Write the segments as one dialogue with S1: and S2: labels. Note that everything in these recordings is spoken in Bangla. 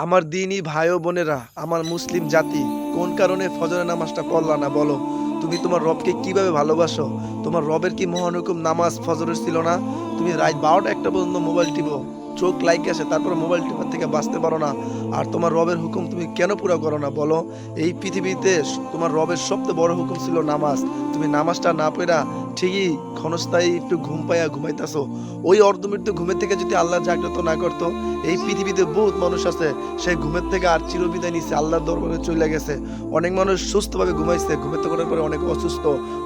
S1: আমার দিনই ভাই ও বোনেরা, আমার মুসলিম জাতি, কোন কারণে ফজরের নামাজটা পড়লা না বলো? তুমি তোমার রবকে কিভাবে ভালোবাসো? তোমার রবের কি মহানুকুম নামাজ ফজরের ছিল না? তুমি রাত 12টা 1টা পর্যন্ত মোবাইল টিপো, চোখ লাইক আসে, তারপর মোবাইল টিপার থেকে বাঁচতে পারো না। আর তোমার রবের হুকুম তুমি কেন পুরো করো না বলো? এই পৃথিবীতে তোমার রবের সবচেয়ে বড় হুকুম ছিল নামাজ। তুমি নামাজটা না পড়া ঠিকই ক্ষণস্থায়ী একটু ঘুম পাইয়া ঘুমাইতেছো। ওই অর্ধমৃত্যু ঘুমের থেকে যদি আল্লাহ জাগ্রত না করতো, এই পৃথিবীতে বহুত মানুষ আছে সেই ঘুমের থেকে আর চিরবিদায় নিছে, আল্লাহর দরবারে চলে গেছে। অনেক মানুষ সুস্থভাবে ঘুমাইছে, ঘুমেতে করার পরে অনেক অসুস্থ।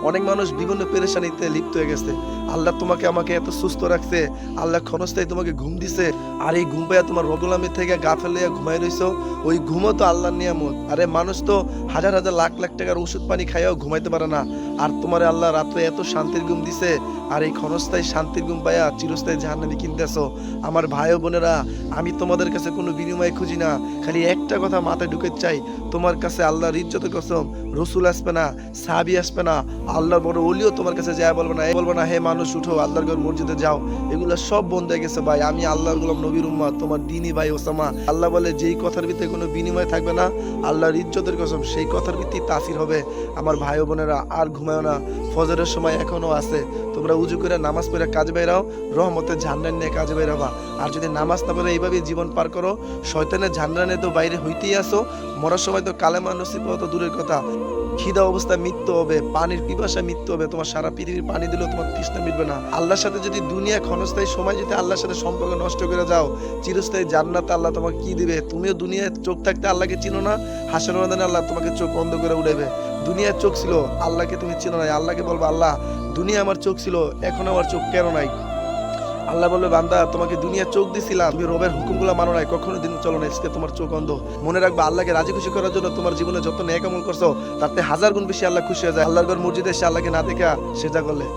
S1: অনেক মানুষ বিভিন্ন পেরেশানিতে লিপ্ত হয়ে গেছে। আল্লাহ তোমাকে আমাকে এত সুস্থ রাখছে, আল্লাহ ক্ষণস্থায়ী তোমাকে ঘুম দিছে। আর এই ঘুম পাইয়া তোমার রগুলামি থেকে গা ফেলিয়া ঘুমাই রইছো। ওই ঘুমও তো আল্লাহর নিয়ামত। আরে মানুষ তো হাজার হাজার লাখ লাখ টাকার ওষুধ পানি খাইয়াও ঘুমাইতে পারে না, আর তোমার আল্লাহ রাত্রে এত শান্তির ঘুম দিছে। আর এই ক্ষণস্থায়ী শান্তির ঘুম পাইয়া চিরস্থায়ী জাহান্নামে কিনতেছো। আমার ভাই ও বোনেরা, আমি তোমাদের কাছে কোনো বিনিময় খুঁজি না, খালি একটা কথা মাথায় ঢুকে চাই, তোমার কাছে আল্লাহর ইজ্জতের কসম রসুল আসবে না, সাহাবি আসবে না, আল্লাহর বড় ওলিও তোমার কাছে যায় বলবো না হে মানুষ উঠো আল্লাহর ঘর মসজিদে যাও। এগুলো সব বন্ধ হয়ে গেছে ভাই। আমি আল্লাহর গোলাম, নবীর উম্মত, তোমার দিনই ভাই ওসামা। আল্লাহ বলে যেই কথার ভিতরে কোনো বিনিময় থাকবে না, আল্লাহর ইজ্জতের কসম সেই কথার ভিত্তি তাসির হবে। আমার ভাই ও বোনেরা, আর ঘুমায় না, ফজরের সময় এখনো আছে। তোমরা উজু করে নামাজ পড়ে কাজ বেরাও, রহমতের ঝান্ডার নিয়ে কাজ বেরাবা। আর যদি নামাজ না পড়ে এইভাবে জীবন পার করো, শয়তানের ঝান্ডা নিয়ে তো বাইরে হইতেই আসো। মরার সময় তো কালেমা নসিব হওয়া তো দূরের কথা, খিদা অবস্থায় মৃত্যু হবে, পানির পিপাসায় মৃত্যু হবে। তোমার সারা পৃথিবীর পানি দিলেও তোমার তৃষ্ণা মিটবে না। আল্লাহর সাথে যদি দুনিয়া ক্ষণস্থায়ী সময় যদি আল্লাহর সাথে সম্পর্ক নষ্ট করে যাও, চিরস্থায়ী জান্নাত আল্লাহ তোমাকে কি দিবে? তুমিও দুনিয়ায় চোখ থাকতে আল্লাহকে চিনো না, হাসরের ময়দানে আল্লাহ তোমাকে চোখ বন্ধ করে উঠাবে। দুনিয়ার চোখ ছিল, আল্লাহকে তুমি চিনো না। আল্লাহকে বলবো, আল্লাহ দুনিয়া আমার চোখ ছিল, এখন আমার চোখ কেন নাই? আল্লাহ বলবে, বান্দা তোমাকে দুনিয়া চোখ দিছিলাম, তুমি রবের হুকুমগুলো মানো নাই, কখনো দিন চলো না, আজকে তোমার চোখ অন্ধ। মনে রাখবে, আল্লাহকে রাজি খুশি করার জন্য তোমার জীবনে যত নেক আমল করছো, তাতে হাজার গুণ বেশি আল্লাহ খুশি হয়ে যায়। আল্লাহর ঘর মসজিদে এসে আল্লাহকে না দেখা সেজা করলে।